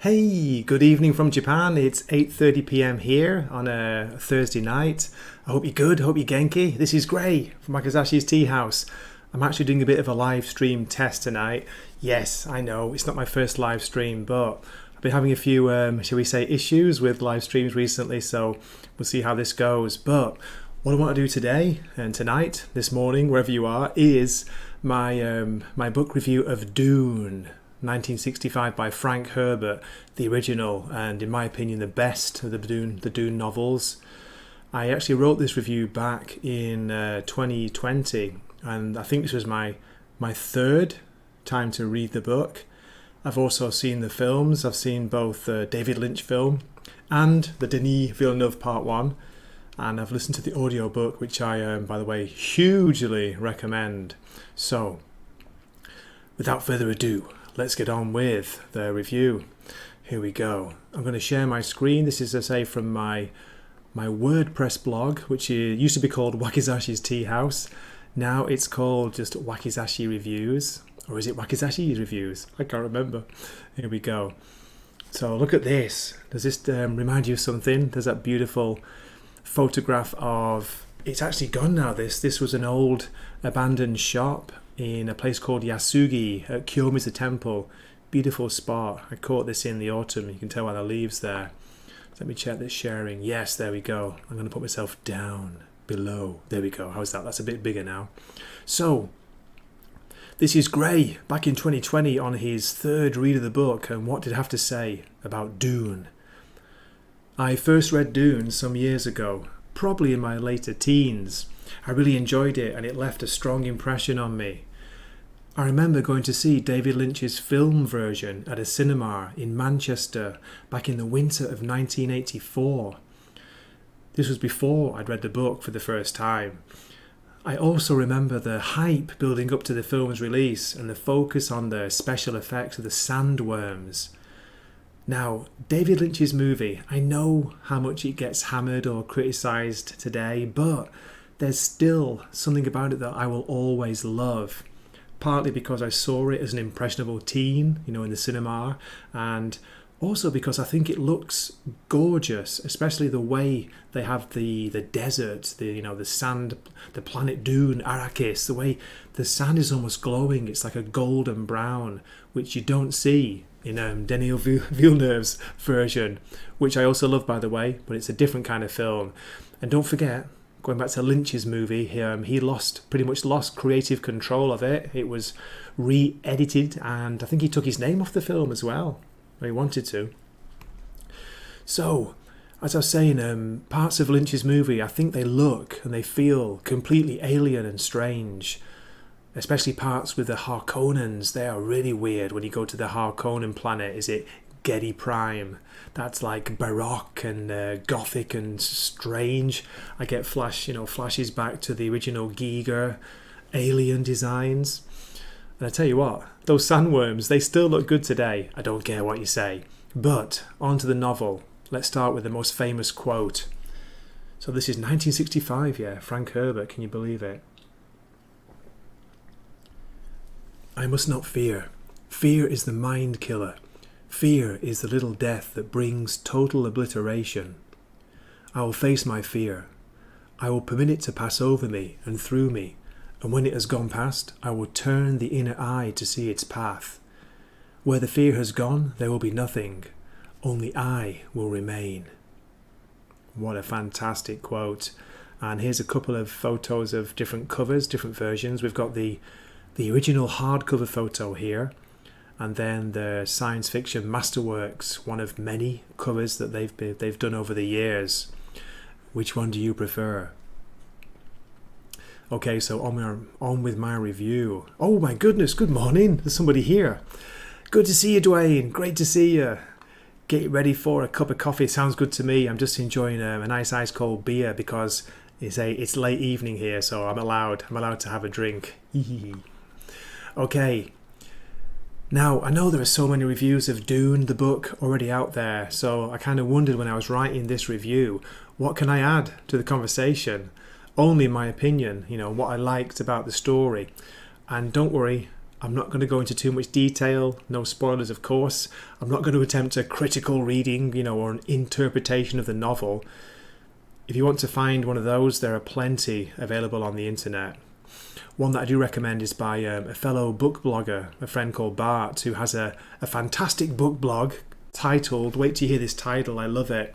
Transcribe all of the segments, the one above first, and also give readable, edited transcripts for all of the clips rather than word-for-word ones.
Hey, good evening from Japan. It's 8:30 p.m. here on a Thursday night. I hope you're good. Hope you're genki. This is Gray from Wakizashi's Tea House. I'm actually doing a bit of a live stream test tonight. Yes, I know it's not my first live stream, but I've been having a few, shall we say, issues with live streams recently. So we'll see how this goes. But what I want to do today and tonight, this morning, wherever you are, is my book review of DUNE. 1965 by Frank Herbert, the original and in my opinion the best of the Dune novels. I actually wrote this review back in 2020 and I think this was my third time to read the book. I've also seen the films. I've seen both the David Lynch film and the Denis Villeneuve Part 1, and I've listened to the audiobook, which I by the way hugely recommend. So without further ado, let's get on with the review. Here we go. I'm going to share my screen. This is, as I say, from my WordPress blog, which used to be called Wakizashi's Tea House. Now it's called just Wakizashi Reviews. Or is it Wakizashi Reviews? I can't remember. Here we go. So look at this. Does this remind you of something? There's that beautiful photograph of... It's actually gone now, this. This was an old abandoned shop in a place called Yasugi at Kiyomizu Temple. Beautiful spot. I caught this in the autumn. You can tell by the leaves there. Let me check this sharing. Yes, there we go. I'm going to put myself down below. There we go. How's that? That's a bit bigger now. So, this is Gray back in 2020 on his third read of the book. And what did I have to say about Dune? I first read Dune some years ago, probably in my later teens. I really enjoyed it and it left a strong impression on me. I remember going to see David Lynch's film version at a cinema in Manchester back in the winter of 1984. This was before I'd read the book for the first time. I also remember the hype building up to the film's release and the focus on the special effects of the sandworms. Now, David Lynch's movie, I know how much it gets hammered or criticised today, but there's still something about it that I will always love. Partly because I saw it as an impressionable teen, in the cinema, and also because I think it looks gorgeous, especially the way they have the desert, the sand, the planet Dune, Arrakis, the way the sand is almost glowing. It's like a golden brown, which you don't see in Denis Villeneuve's version, which I also love, by the way, but it's a different kind of film. And don't forget, going back to Lynch's movie, he pretty much lost creative control of it. It was re-edited, and I think he took his name off the film as well. He wanted to. So, as I was saying, parts of Lynch's movie, I think they look and they feel completely alien and strange. Especially parts with the Harkonnens. They are really weird when you go to the Harkonnen planet. Is it Getty Prime? That's like baroque and gothic and strange. I get flashes back to the original Giger alien designs. And I tell you what, those sandworms, they still look good today. I don't care what you say. But on to the novel. Let's start with the most famous quote. So this is 1965, yeah, Frank Herbert, can you believe it? I must not fear. Fear is the mind killer. Fear is the little death that brings total obliteration. I will face my fear. I will permit it to pass over me and through me, and when it has gone past, I will turn the inner eye to see its path. Where the fear has gone, there will be nothing. Only I will remain. What a fantastic quote. And here's a couple of photos of different covers, different versions. We've got the original hardcover photo here, and then the science fiction masterworks, one of many covers that they've done over the years. Which one do you prefer? Okay, so on with my review. Oh my goodness, good morning. There's somebody here. Good to see you, Dwayne. Great to see you. Get ready for a cup of coffee. Sounds good to me. I'm just enjoying a nice ice cold beer because it's late evening here, so I'm allowed to have a drink. Okay. Now, I know there are so many reviews of Dune, the book, already out there, so I kind of wondered when I was writing this review, what can I add to the conversation? Only my opinion, what I liked about the story. And don't worry, I'm not going to go into too much detail, no spoilers of course. I'm not going to attempt a critical reading, or an interpretation of the novel. If you want to find one of those, there are plenty available on the internet. One that I do recommend is by a fellow book blogger, a friend called Bart, who has a fantastic book blog titled, wait till you hear this title, I love it,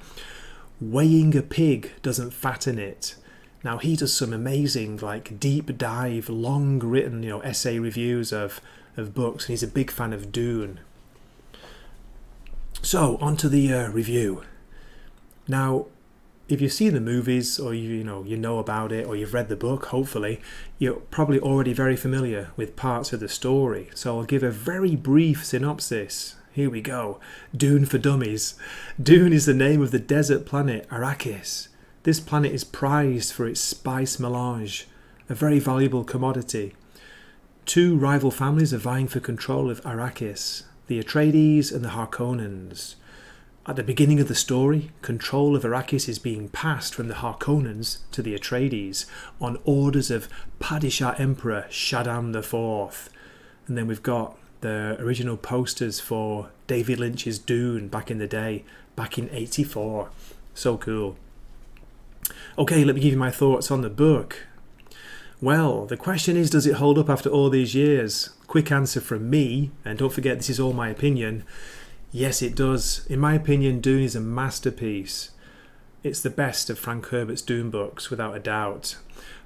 Weighing a Pig Doesn't Fatten It. Now he does some amazing, deep dive, long written, essay reviews of books, and he's a big fan of DUNE. So, on to the review. Now, if you've seen the movies, or you know about it, or you've read the book, hopefully, you're probably already very familiar with parts of the story. So I'll give a very brief synopsis. Here we go. DUNE for Dummies. DUNE is the name of the desert planet Arrakis. This planet is prized for its spice melange, a very valuable commodity. Two rival families are vying for control of Arrakis, the Atreides and the Harkonnens. At the beginning of the story, control of Arrakis is being passed from the Harkonnens to the Atreides on orders of Padishah Emperor Shaddam IV. And then we've got the original posters for David Lynch's DUNE back in the day, back in '84. So cool. Okay, let me give you my thoughts on the book. Well, the question is, does it hold up after all these years? Quick answer from me, and don't forget this is all my opinion. Yes, it does. In my opinion, DUNE is a masterpiece. It's the best of Frank Herbert's DUNE books, without a doubt.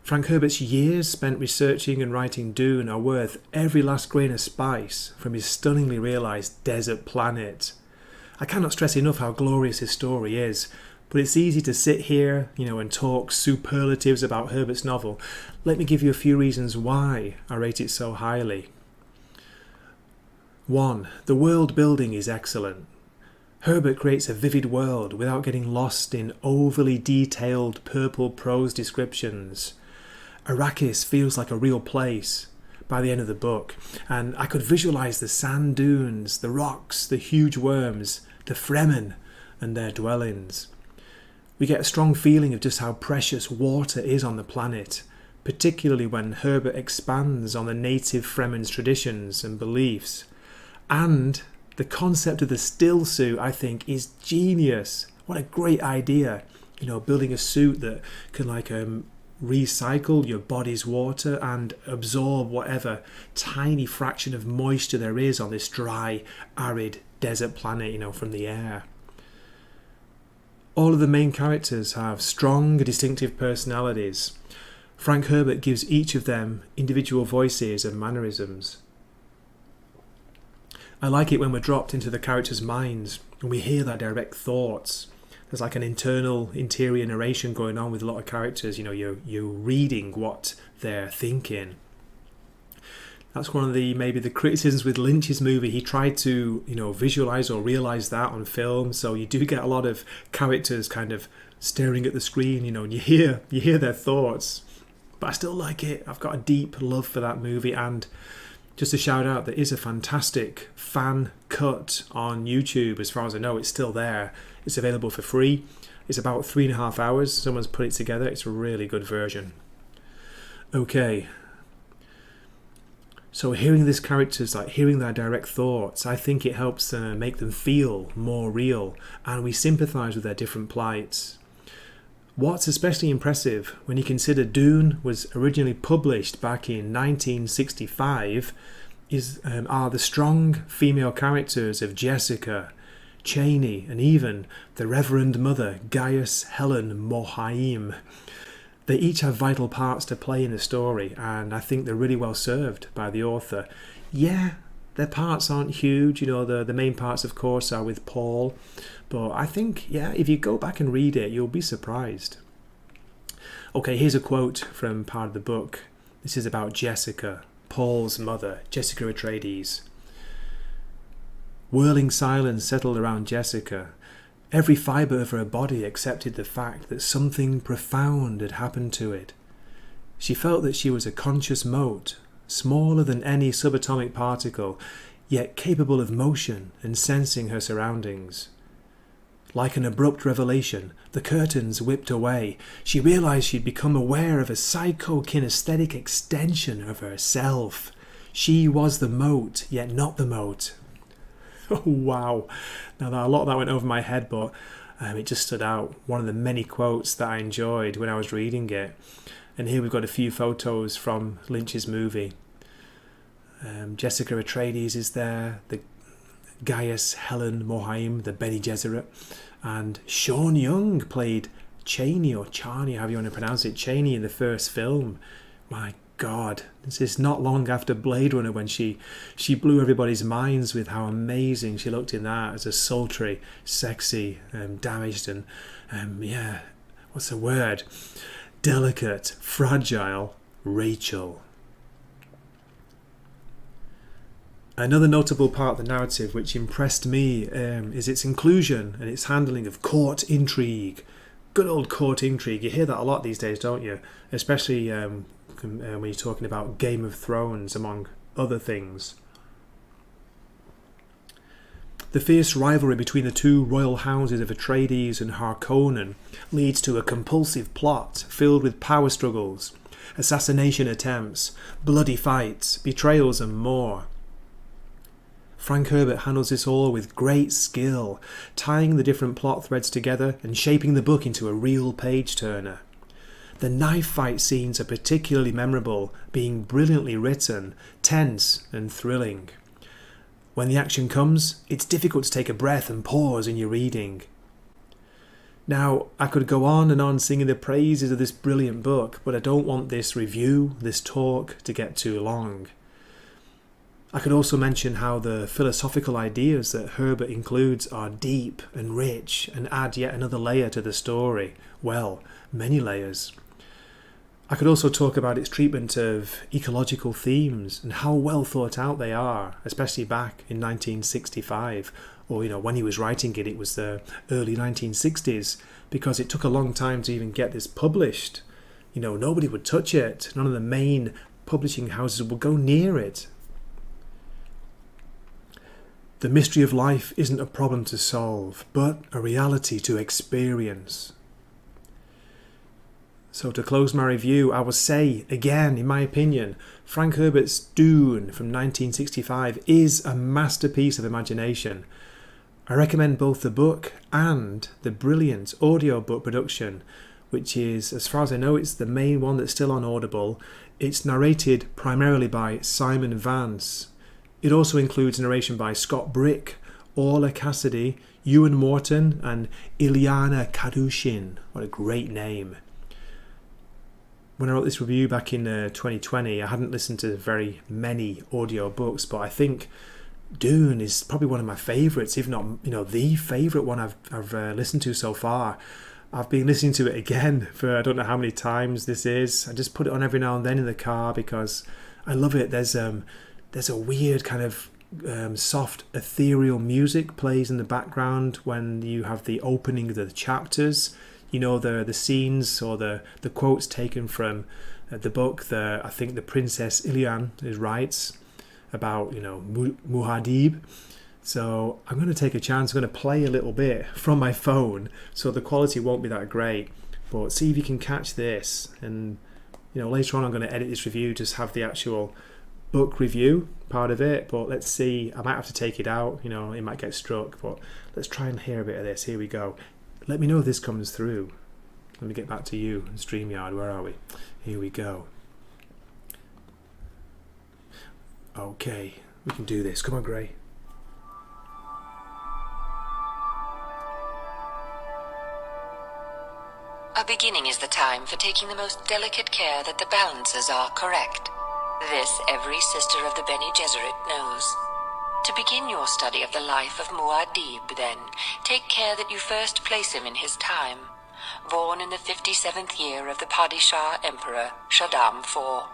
Frank Herbert's years spent researching and writing DUNE are worth every last grain of spice from his stunningly realised desert planet. I cannot stress enough how glorious his story is, but it's easy to sit here, and talk superlatives about Herbert's novel. Let me give you a few reasons why I rate it so highly. 1. The world building is excellent. Herbert creates a vivid world without getting lost in overly detailed purple prose descriptions. Arrakis feels like a real place by the end of the book, and I could visualise the sand dunes, the rocks, the huge worms, the Fremen and their dwellings. We get a strong feeling of just how precious water is on the planet, particularly when Herbert expands on the native Fremen's traditions and beliefs. And the concept of the still suit, I think, is genius. What a great idea. Building a suit that can recycle your body's water and absorb whatever tiny fraction of moisture there is on this dry, arid desert planet, from the air. All of the main characters have strong, distinctive personalities. Frank Herbert gives each of them individual voices and mannerisms. I like it when we're dropped into the characters' minds and we hear their direct thoughts. There's like an interior narration going on with a lot of characters. You're reading what they're thinking. That's one of maybe the criticisms with Lynch's movie. He tried to, visualize or realize that on film. So you do get a lot of characters kind of staring at the screen, and you hear their thoughts. But I still like it. I've got a deep love for that movie. And just a shout out, there is a fantastic fan cut on YouTube. As far as I know, it's still there. It's available for free. It's about 3.5 hours. Someone's put it together. It's a really good version. Okay. So hearing these characters, hearing their direct thoughts, I think it helps make them feel more real, and we sympathise with their different plights. What's especially impressive when you consider DUNE was originally published back in 1965 are the strong female characters of Jessica, Cheney, and even the Reverend Mother Gaius Helen Mohaim. They each have vital parts to play in the story, and I think they're really well served by the author. Yeah, their parts aren't huge, the main parts of course are with Paul, but I think, if you go back and read it, you'll be surprised. Okay, here's a quote from part of the book. This is about Jessica, Paul's mother, Jessica Atreides. Whirling silence settled around Jessica. Every fibre of her body accepted the fact that something profound had happened to it. She felt that she was a conscious mote, smaller than any subatomic particle, yet capable of motion and sensing her surroundings. Like an abrupt revelation, the curtains whipped away. She realized she'd become aware of a psychokinesthetic extension of herself. She was the moat, yet not the moat. Oh, wow. Now, a lot of that went over my head, but it just stood out. One of the many quotes that I enjoyed when I was reading it. And here we've got a few photos from Lynch's movie. Jessica Atreides is there, the Gaius Helen Mohaim, the Bene Gesserit, and Sean Young played Cheney, or Charney, however you want to pronounce it, Cheney in the first film. My God, this is not long after Blade Runner when she blew everybody's minds with how amazing she looked in that as a sultry, sexy, damaged and, what's the word? Delicate, fragile Rachel. Another notable part of the narrative which impressed me is its inclusion and its handling of court intrigue. Good old court intrigue. You hear that a lot these days, don't you? Especially when you're talking about Game of Thrones, among other things. The fierce rivalry between the two royal houses of Atreides and Harkonnen leads to a compulsive plot filled with power struggles, assassination attempts, bloody fights, betrayals and more. Frank Herbert handles this all with great skill, tying the different plot threads together and shaping the book into a real page-turner. The knife fight scenes are particularly memorable, being brilliantly written, tense and thrilling. When the action comes, it's difficult to take a breath and pause in your reading. Now, I could go on singing the praises of this brilliant book, but I don't want this review, this talk, to get too long. I could also mention how the philosophical ideas that Herbert includes are deep and rich and add yet another layer to the story. Well, many layers. I could also talk about its treatment of ecological themes and how well thought out they are, especially back in 1965, or when he was writing it, it was the early 1960s, because it took a long time to even get this published. Nobody would touch it. None of the main publishing houses would go near it. The mystery of life isn't a problem to solve, but a reality to experience. So to close my review, I will say, again, in my opinion, Frank Herbert's Dune from 1965 is a masterpiece of imagination. I recommend both the book and the brilliant audiobook production, which is, as far as I know, it's the main one that's still on Audible. It's narrated primarily by Simon Vance. It also includes narration by Scott Brick, Orla Cassidy, Ewan Morton and Ilyana Kadushin. What a great name. When I wrote this review back in 2020, I hadn't listened to very many audiobooks, but I think Dune is probably one of my favourites, if not the favourite one I've listened to so far. I've been listening to it again for I don't know how many times this is. I just put it on every now and then in the car because I love it. There's a weird kind of soft ethereal music plays in the background when you have the opening of the chapters. The scenes or the quotes taken from the book. I think the Princess Ilian writes about Muad'Dib. So I'm going to take a chance. I'm going to play a little bit from my phone, so the quality won't be that great. But see if you can catch this. And later on I'm going to edit this review, just have the actual book review part of it. But let's see. I might have to take it out. It might get struck. But let's try and hear a bit of this. Here we go. Let me know if this comes through. Let me get back to you and StreamYard. Where are we? Here we go. Okay, we can do this. Come on, Gray. A beginning is the time for taking the most delicate care that the balances are correct. This every sister of the Bene Gesserit knows. To begin your study of the life of Muad'Dib, then, take care that you first place him in his time, born in the 57th year of the Padishah Emperor Shaddam IV.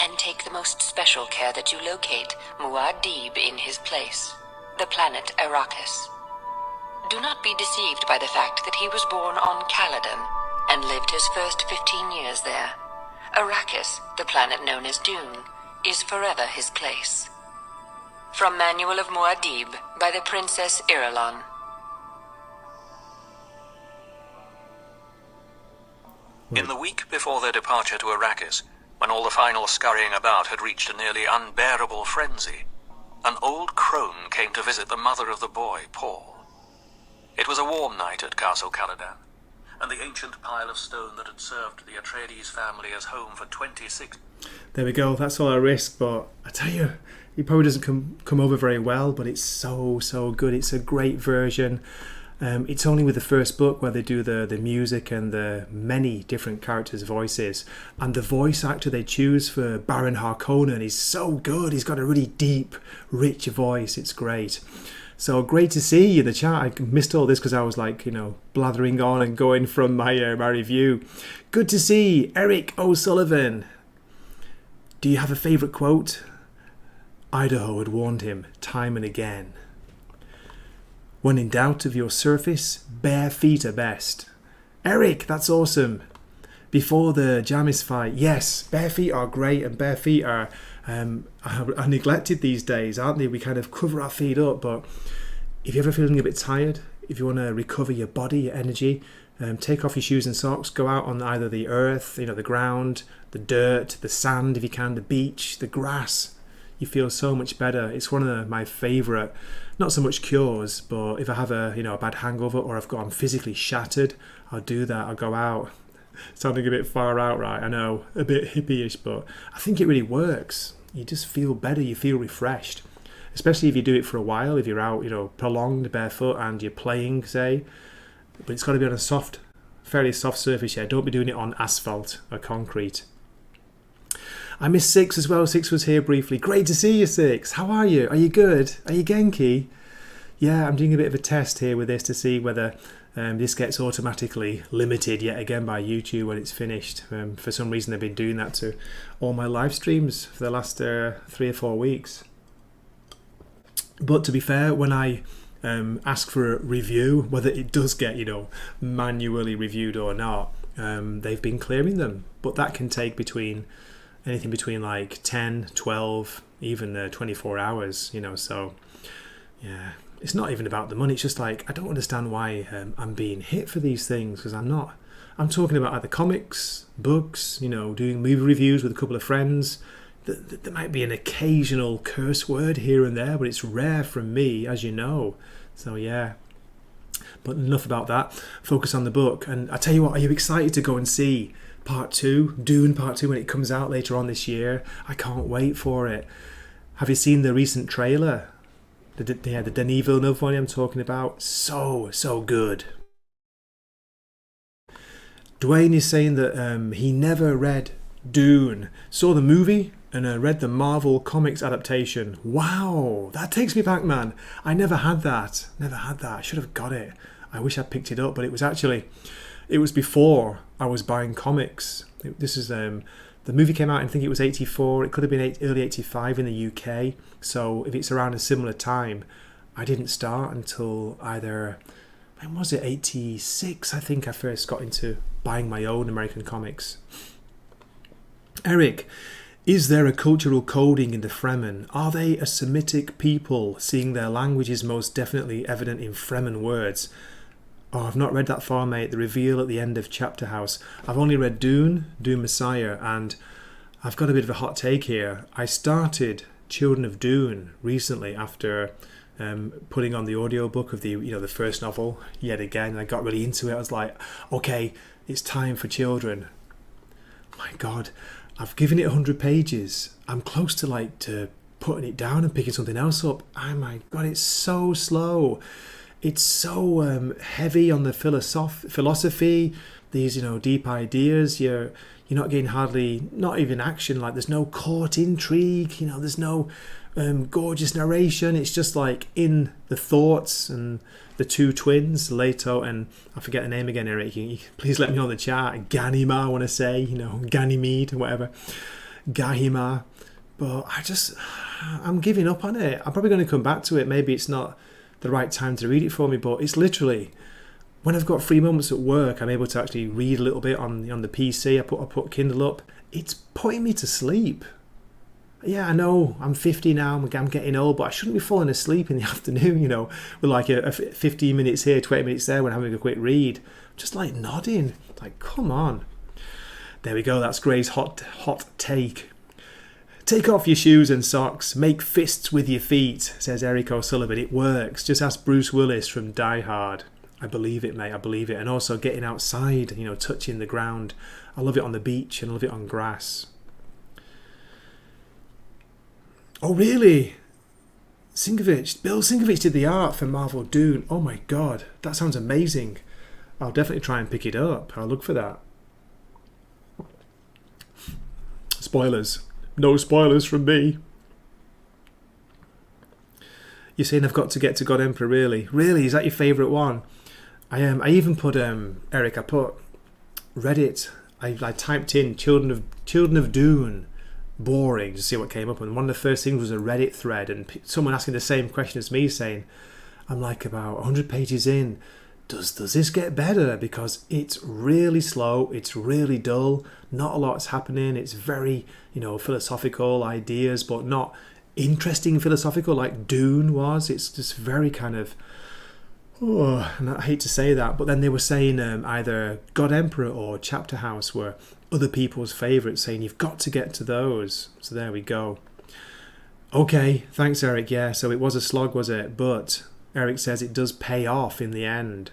And take the most special care that you locate Muad'Dib in his place, the planet Arrakis. Do not be deceived by the fact that he was born on Caladan and lived his first 15 years there. Arrakis, the planet known as Dune, is forever his place. From Manual of Muad'Dib by the Princess Irulan. In the week before their departure to Arrakis, When all the final scurrying about had reached a nearly unbearable frenzy, an old crone came to visit the mother of the boy, Paul. It was a warm night at Castle Caladan, and the ancient pile of stone that had served the Atreides family as home for 26... There we go, that's all I risk, but I tell you, it probably doesn't come over very well, but it's so good. It's a great version. It's only with the first book where they do the music and the many different characters' voices, and the voice actor they choose for Baron Harkonnen is so good. He's got a really deep, rich voice. It's great. So great to see you in the chat. I missed all this because I was like, blathering on and going from my review. Good to see Eric O'Sullivan. Do you have a favourite quote? Idaho had warned him time and again. When in doubt of your surface, bare feet are best. Eric, that's awesome. Before the Jamis fight, yes, bare feet are great, and bare feet are neglected these days, aren't they? We kind of cover our feet up, but if you're ever feeling a bit tired, if you want to recover your body, your energy, take off your shoes and socks, go out on either the earth, the ground, the dirt, the sand if you can, the beach, the grass. You feel so much better. It's one of my favourite, not so much cures, but if I have a bad hangover or I'm physically shattered, I'll do that. I'll go out. Sounding a bit far out, right? I know, a bit hippie-ish, but I think it really works. You just feel better. You feel refreshed, especially if you do it for a while. If you're out, prolonged barefoot and you're playing, say, but it's got to be on a fairly soft surface. Yeah, don't be doing it on asphalt or concrete. I missed Six as well. Six was here briefly. Great to see you, Six. How are you? Are you good? Are you Genki? Yeah, I'm doing a bit of a test here with this to see whether this gets automatically limited yet again by YouTube when it's finished. For some reason, they've been doing that to all my live streams for the last 3 or 4 weeks. But to be fair, when I ask for a review, whether it does get, manually reviewed or not, they've been clearing them. But that can take anything between like 10, 12, even 24 hours, so yeah, it's not even about the money. It's just like, I don't understand why I'm being hit for these things, because I'm not. I'm talking about either comics, books, doing movie reviews with a couple of friends. There might be an occasional curse word here and there, but it's rare from me, as you know. So yeah, but enough about that. Focus on the book. And I tell you what, are you excited to go and see Part 2, Dune Part 2, when it comes out later on this year? I can't wait for it. Have you seen the recent trailer? The Denis Villeneuve one I'm talking about? So good. Dwayne is saying that he never read Dune, saw the movie and read the Marvel Comics adaptation. Wow, that takes me back, man. I never had that. I should have got it. I wish I'd picked it up, but it was before I was buying comics. This is the movie came out, I think it was 84. It could have been early 85 in the UK. So if it's around a similar time, I didn't start until either, when was it, 86? I think I first got into buying my own American comics. Eric, is there a cultural coding in the Fremen? Are they a Semitic people, seeing their language is most definitely evident in Fremen words? Oh, I've not read that far, mate. The reveal at the end of Chapter House. I've only read Dune Messiah, and I've got a bit of a hot take here. I started Children of Dune recently after putting on the audiobook of the first novel yet again, and I got really into it. I was like, okay, it's time for children. My God, I've given it 100 pages. I'm close to putting it down and picking something else up. Oh my God, it's so slow. It's so heavy on the philosophy, these deep ideas. You're not getting hardly, not even action. Like there's no court intrigue. There's no gorgeous narration. It's just like in the thoughts and the two twins, Leto and I forget the name again, Eric. Please let me know in the chat. Ganima, I want to say, Ganymede or whatever, Gahima. But I'm giving up on it. I'm probably going to come back to it. Maybe it's not the right time to read it for me, but it's literally when I've got free moments at work, I'm able to actually read a little bit on the PC. I put Kindle up. It's putting me to sleep. Yeah, I know I'm 50 now. I'm getting old, but I shouldn't be falling asleep in the afternoon. With like a 15 minutes here, 20 minutes there when I'm having a quick read. Just like nodding. Like, come on. There we go, that's Gray's hot take. Take off your shoes and socks, make fists with your feet, says Eric O'Sullivan. It works. Just ask Bruce Willis from Die Hard. I believe it, mate, I believe it. And also getting outside, touching the ground. I love it on the beach and I love it on grass. Oh, really? Bill Sinkovich did the art for Marvel Dune. Oh my god, that sounds amazing. I'll definitely try and pick it up. I'll look for that. Spoilers. No spoilers from me. You're saying I've got to get to God Emperor, really? Really? Is that your favourite one? I even put, Eric, I put Reddit. I typed in Children of Dune. Boring to see what came up, and one of the first things was a Reddit thread and someone asking the same question as me, saying, I'm like about 100 pages in, does this get better? Because it's really slow, it's really dull, not a lot's happening, it's very philosophical ideas, but not interesting philosophical like Dune was. It's just very kind of, and I hate to say that, but then they were saying either God Emperor or Chapter House were other people's favourites, saying you've got to get to those. So there we go. Okay, thanks Eric. Yeah, so it was a slog, was it? But Eric says it does pay off in the end.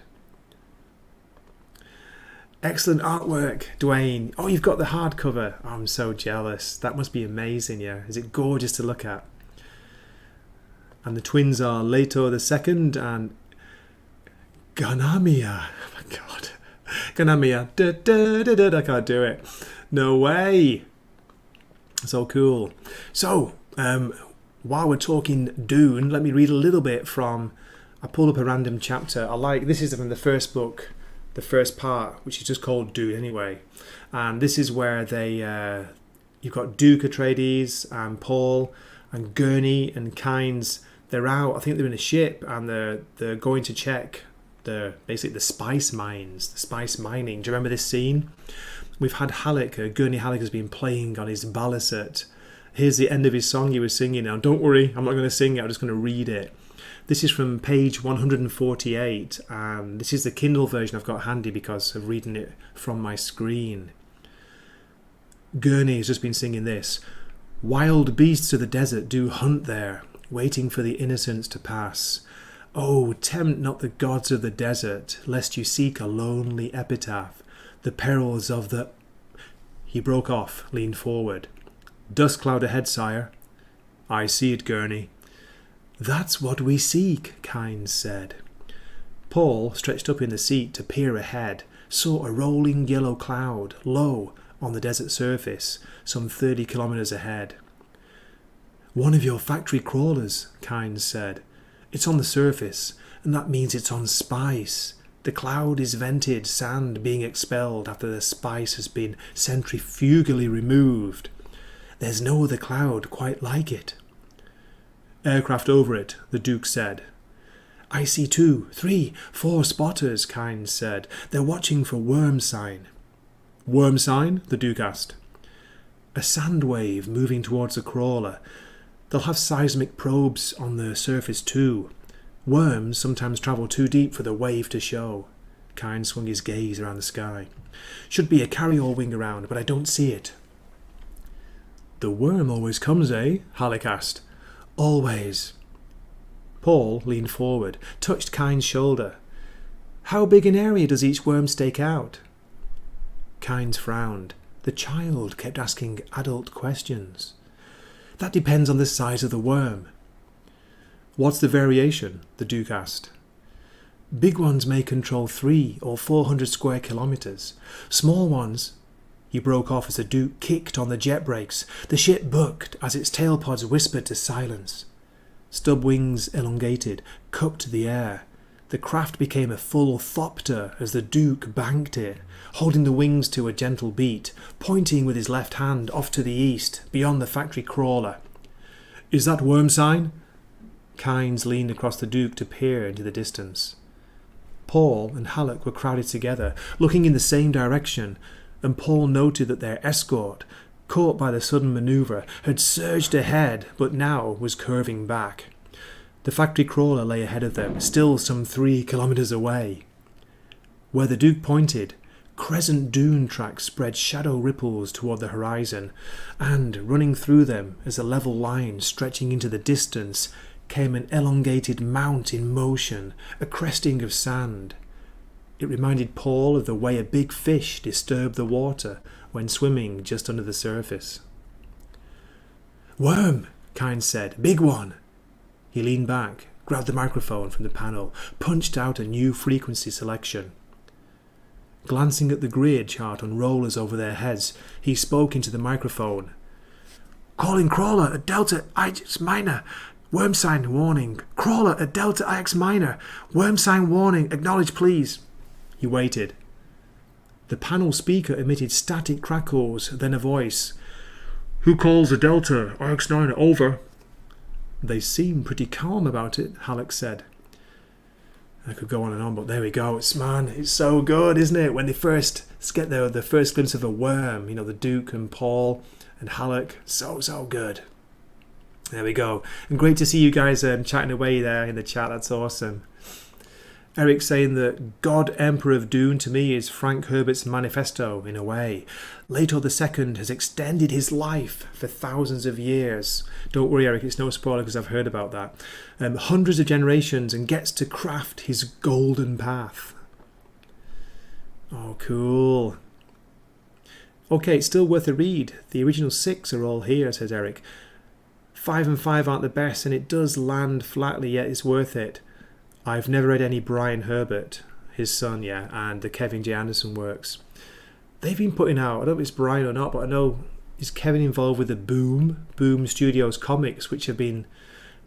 Excellent artwork, Dwayne. Oh, you've got the hardcover. Oh, I'm so jealous. That must be amazing, yeah. Is it gorgeous to look at? And the twins are Leto the Second and Ganamia. Oh my god. Ganamia. I can't do it. No way. So cool. So, while we're talking Dune, let me read a little bit from... I pulled up a random chapter. This is from the first book, the first part, which is just called Dune anyway. And this is where you've got Duke Atreides and Paul and Gurney and Kynes. They're out. I think they're in a ship and they're going to check basically the spice mines, the spice mining. Do you remember this scene? We've had Gurney Halleck has been playing on his balisset. Here's the end of his song he was singing. Now, don't worry, I'm not going to sing it, I'm just going to read it. This is from page 148, and this is the Kindle version I've got handy because of reading it from my screen. Gurney has just been singing this. Wild beasts of the desert do hunt there, waiting for the innocents to pass. Oh, tempt not the gods of the desert, lest you seek a lonely epitaph, the perils of the... He broke off, leaned forward. Dust cloud ahead, sire. I see it, Gurney. That's what we seek, Kynes said. Paul, stretched up in the seat to peer ahead, saw a rolling yellow cloud, low, on the desert surface, some 30 kilometres ahead. One of your factory crawlers, Kynes said. It's on the surface, and that means it's on spice. The cloud is vented sand being expelled after the spice has been centrifugally removed. There's no other cloud quite like it. Aircraft over it, the Duke said. I see 2, 3, 4 spotters, Kynes said. They're watching for worm sign. Worm sign? The Duke asked. A sand wave moving towards the crawler. They'll have seismic probes on the surface too. Worms sometimes travel too deep for the wave to show. Kynes swung his gaze around the sky. Should be a carry-all wing around, but I don't see it. The worm always comes, eh? Halleck asked. Always. Paul leaned forward, touched Kynes' shoulder. How big an area does each worm stake out? Kynes frowned. The child kept asking adult questions. That depends on the size of the worm. What's the variation? The Duke asked. Big ones may control 300 or 400 square kilometres. Small ones... He broke off as the Duke kicked on the jet brakes. The ship bucked as its tail pods whispered to silence. Stub wings elongated, cupped the air. The craft became a full thopter as the Duke banked it, holding the wings to a gentle beat, pointing with his left hand off to the east, beyond the factory crawler. Is that worm sign? Kynes leaned across the Duke to peer into the distance. Paul and Halleck were crowded together, looking in the same direction, and Paul noted that their escort, caught by the sudden manoeuvre, had surged ahead but now was curving back. The factory crawler lay ahead of them, still some 3 kilometres away. Where the Duke pointed, Crescent dune tracks spread shadow ripples toward the horizon, and running through them as a level line stretching into the distance came an elongated mount in motion, a cresting of sand. It reminded Paul of the way a big fish disturbed the water when swimming just under the surface. "Worm," Kynes said. "Big one." He leaned back, grabbed the microphone from the panel, punched out a new frequency selection. Glancing at the grid chart on rollers over their heads, he spoke into the microphone. "Calling crawler at Delta IX minor. Worm sign warning. Crawler at Delta IX minor. Worm sign warning. Acknowledge please." He waited. The panel speaker emitted static crackles, then a voice. "Who calls a Delta IX9 over?" "They seem pretty calm about it," Halleck said. I could go on, but there we go. It's so good, isn't it? When they first get the first glimpse of a worm, the Duke and Paul and Halleck, so good. There we go. And great to see you guys chatting away there in the chat. That's awesome. Eric saying that God Emperor of Dune to me is Frank Herbert's manifesto in a way. Leto II has extended his life for thousands of years. Don't worry, Eric, it's no spoiler because I've heard about that. Hundreds of generations, and gets to craft his golden path. Oh, cool. Okay, it's still worth a read. The original 6 are all here, says Eric. 5 and 5 aren't the best, and it does land flatly, yet it's worth it. I've never read any Brian Herbert, his son, and the Kevin J. Anderson works. They've been putting out, I don't know if it's Brian or not, but I know, is Kevin involved with the Boom Studios comics, which have been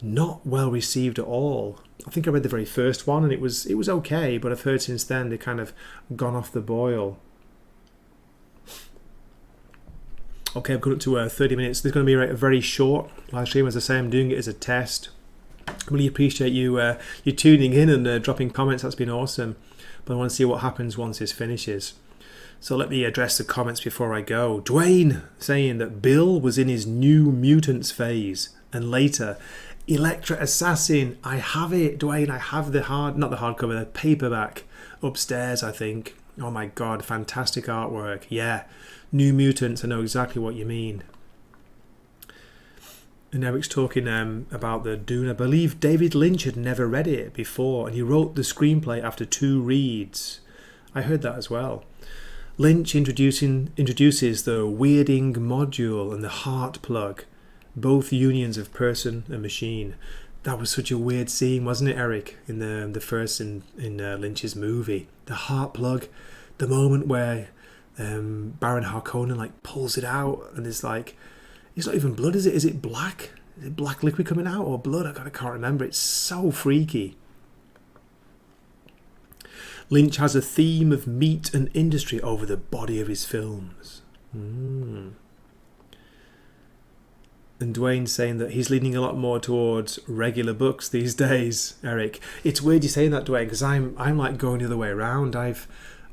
not well received at all. I think I read the very first one and it was okay, but I've heard since then they've kind of gone off the boil. Okay, I've got up to 30 minutes. This is going to be a very short live stream. As I say, I'm doing it as a test. I really appreciate you tuning in and dropping comments. That's been awesome. But I want to see what happens once this finishes. So let me address the comments before I go. Dwayne saying that Bill was in his New Mutants phase. And later, Electra Assassin. I have it, Dwayne. I have the not the hardcover, the paperback upstairs, I think. Oh my God, fantastic artwork. Yeah, New Mutants. I know exactly what you mean. And Eric's talking about the Dune. I believe David Lynch had never read it before, and he wrote the screenplay after 2 reads. I heard that as well. Lynch introduces the weirding module and the heart plug, both unions of person and machine. That was such a weird scene, wasn't it, Eric? In the first in Lynch's movie, the heart plug, the moment where Baron Harkonnen pulls it out, and it's it's not even blood, is it? Is it black? Is it black liquid coming out or blood? I can't remember. It's so freaky. Lynch has a theme of meat and industry over the body of his films. And Dwayne's saying that he's leaning a lot more towards regular books these days, Eric. It's weird you saying that, Dwayne, because I'm going the other way around. I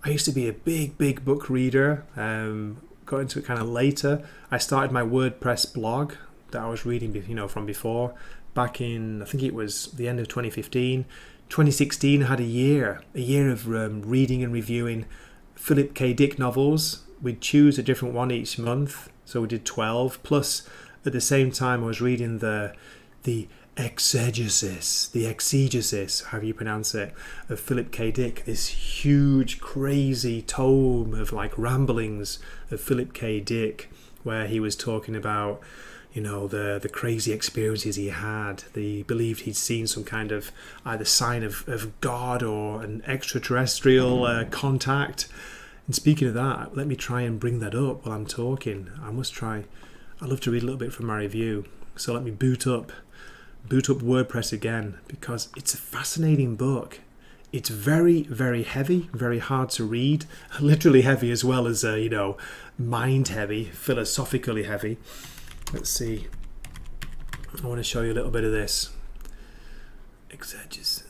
used to be a big book reader. Got into it kind of later. I started my WordPress blog that I was reading, from before, back in, I think it was the end of 2015. 2016, I had a year of reading and reviewing Philip K. Dick novels. We'd choose a different one each month, so we did 12. Plus, at the same time, I was reading the exegesis, however you pronounce it, of Philip K. Dick, this huge, crazy tome of ramblings of Philip K. Dick, where he was talking about, the crazy experiences he had. He believed he'd seen some kind of either sign of God or an extraterrestrial contact. And speaking of that, let me try and bring that up while I'm talking. I'd love to read a little bit from my review. So let me boot up WordPress again, because it's a fascinating book. It's very, very heavy, very hard to read, literally heavy as well as mind heavy, philosophically heavy. Let's see. I want to show you a little bit of this. Exegesis.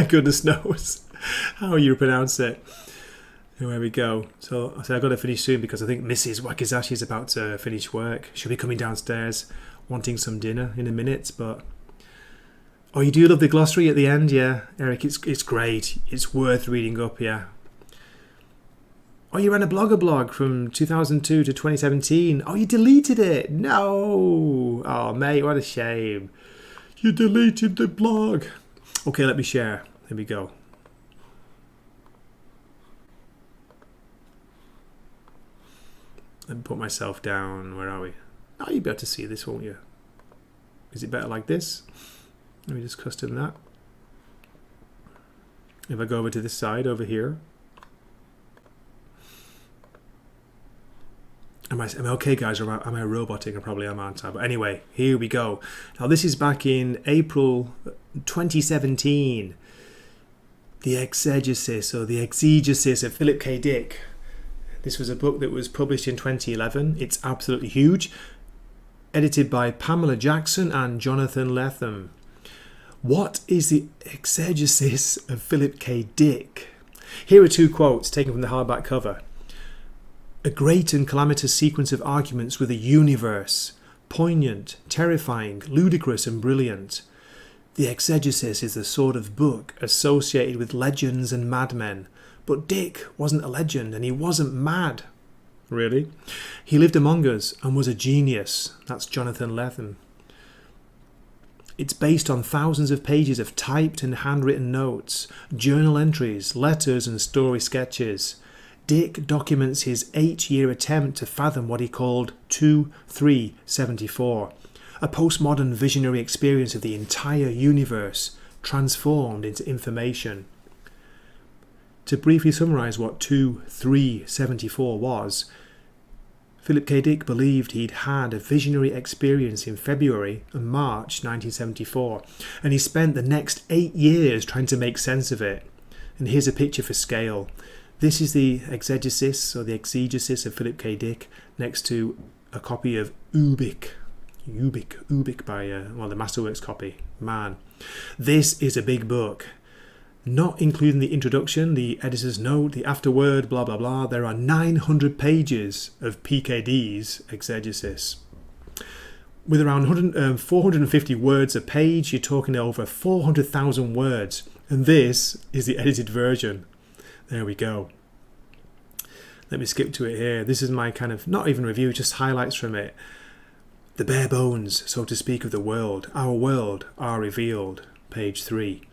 Goodness knows how you pronounce it. There we go. So I've got to finish soon because I think Mrs. Wakizashi is about to finish work. She'll be coming downstairs wanting some dinner in a minute, but Oh, you do love the glossary at the end, yeah, Eric. It's great. It's worth reading up, yeah. Oh, you ran a blog from 2002 to 2017. Oh, you deleted it. No. Oh, mate, what a shame. You deleted the blog. Okay, let me share. Here we go. Let me put myself down. Where are we? Oh, you'll be able to see this, won't you? Is it better like this? Let me just custom that. If I go over to this side over here. Am I okay, guys? Or am I roboting? I probably am, aren't I? But anyway, here we go. Now, this is back in April 2017. The Exegesis, or the Exegesis of Philip K. Dick. This was a book that was published in 2011. It's absolutely huge. Edited by Pamela Jackson and Jonathan Lethem. What is the Exegesis of Philip K. Dick? Here are two quotes taken from the hardback cover. A great and calamitous sequence of arguments with a universe, poignant, terrifying, ludicrous and brilliant. The Exegesis is the sort of book associated with legends and madmen, but Dick wasn't a legend and he wasn't mad. Really? He lived among us and was a genius. That's Jonathan Lethem. It's based on thousands of pages of typed and handwritten notes, journal entries, letters and story sketches. Dick documents his 8-year attempt to fathom what he called 2-3-74, a postmodern visionary experience of the entire universe transformed into information. To briefly summarise what 2-3-74 was, Philip K. Dick believed he'd had a visionary experience in February and March 1974, and he spent the next 8 years trying to make sense of it. And here's a picture for scale. This is the Exegesis, or the Exegesis of Philip K. Dick, next to a copy of Ubik by, the Masterworks copy. Man, this is a big book. Not including the introduction, the editor's note, the afterword, blah, blah, blah. There are 900 pages of PKD's Exegesis. With around 450 words a page, you're talking over 400,000 words. And this is the edited version. There we go. Let me skip to it here. This is my kind of, not even review, just highlights from it. The bare bones, so to speak, of the world are revealed. Page 3.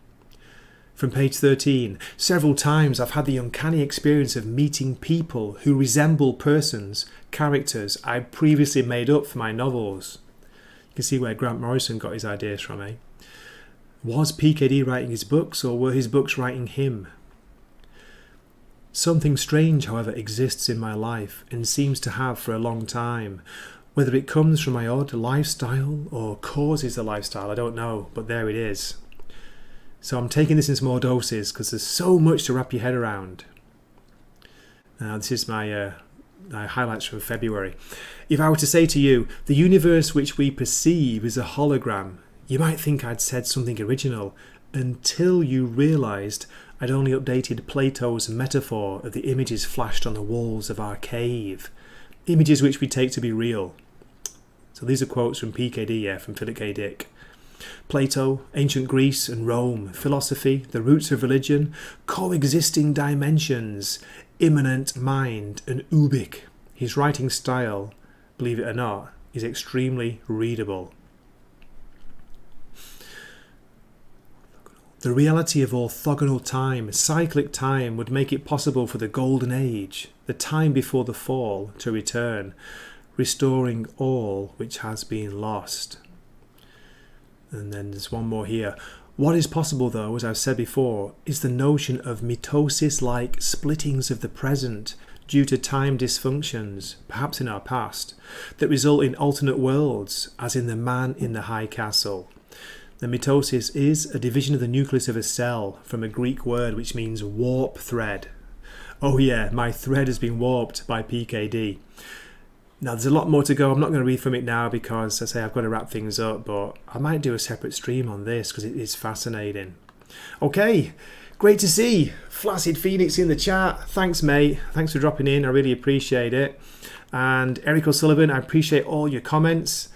From page 13. Several times I've had the uncanny experience of meeting people who resemble persons, characters I previously made up for my novels. You can see where Grant Morrison got his ideas from, eh? Was PKD writing his books, or were his books writing him? Something strange, however, exists in my life and seems to have for a long time. Whether it comes from my odd lifestyle or causes the lifestyle, I don't know, but there it is. So I'm taking this in small doses because there's so much to wrap your head around. Now, this is my highlights from February. If I were to say to you, the universe which we perceive is a hologram, you might think I'd said something original until you realised I'd only updated Plato's metaphor of the images flashed on the walls of our cave. Images which we take to be real. So these are quotes from PKD, from Philip K. Dick. Plato, ancient Greece and Rome, philosophy, the roots of religion, coexisting dimensions, immanent mind and Ubik. His writing style, believe it or not, is extremely readable. The reality of orthogonal time, cyclic time, would make it possible for the golden age, the time before the fall, to return, restoring all which has been lost. And then there's one more here. What is possible, though, as I've said before, is the notion of mitosis-like splittings of the present due to time dysfunctions, perhaps in our past, that result in alternate worlds, as in the man in the high castle. The mitosis is a division of the nucleus of a cell from a Greek word which means warp thread. Oh yeah, my thread has been warped by PKD. Now there's a lot more to go. I'm not going to read from it now because I say I've got to wrap things up, but I might do a separate stream on this because it is fascinating. Okay, great to see Flaccid Phoenix in the chat. Thanks, mate. Thanks for dropping in. I really appreciate it. And Eric O'Sullivan, I appreciate all your comments.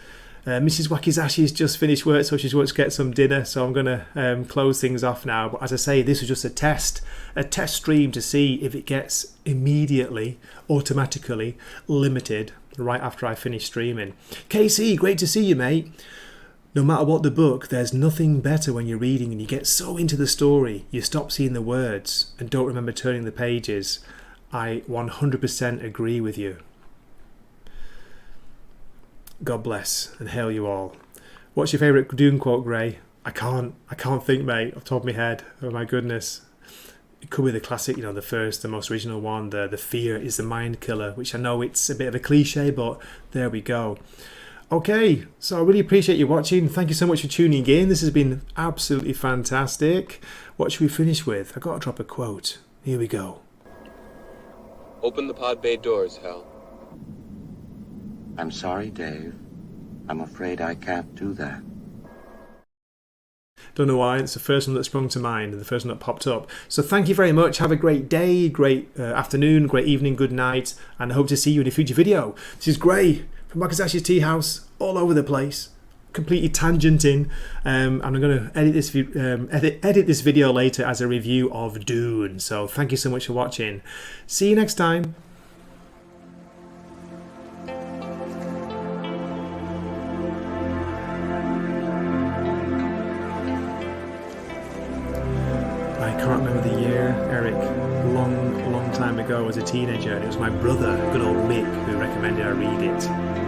Mrs. Wakizashi's just finished work, so she's going to get some dinner. So I'm going to close things off now. But as I say, this was just a test stream to see if it gets immediately, automatically limited right after I finish streaming. KC, great to see you, mate. No matter what the book, there's nothing better when you're reading and you get so into the story, you stop seeing the words and don't remember turning the pages. I 100% agree with you. God bless and hail you all. What's your favourite Dune quote, Gray? I can't think, mate, off the top of my head. Oh my goodness. It could be the classic, the most original one, the fear is the mind killer, which I know it's a bit of a cliche, but there we go. Okay, so I really appreciate you watching. Thank you so much for tuning in. This has been absolutely fantastic. What should we finish with? I've got to drop a quote. Here we go. Open the pod bay doors, Hal. I'm sorry, Dave. I'm afraid I can't do that. Don't know why, it's the first one that sprung to mind and the first one that popped up. So thank you very much. Have a great day, great afternoon, great evening, good night, and I hope to see you in a future video. This is Gray from Wakizashi's Tea House, all over the place, completely tangenting, and I'm going to edit this video later as a review of Dune. So thank you so much for watching. See you next time. I can't remember the year, Eric. Long time ago as a teenager, and it was my brother, good old Mick, who recommended I read it.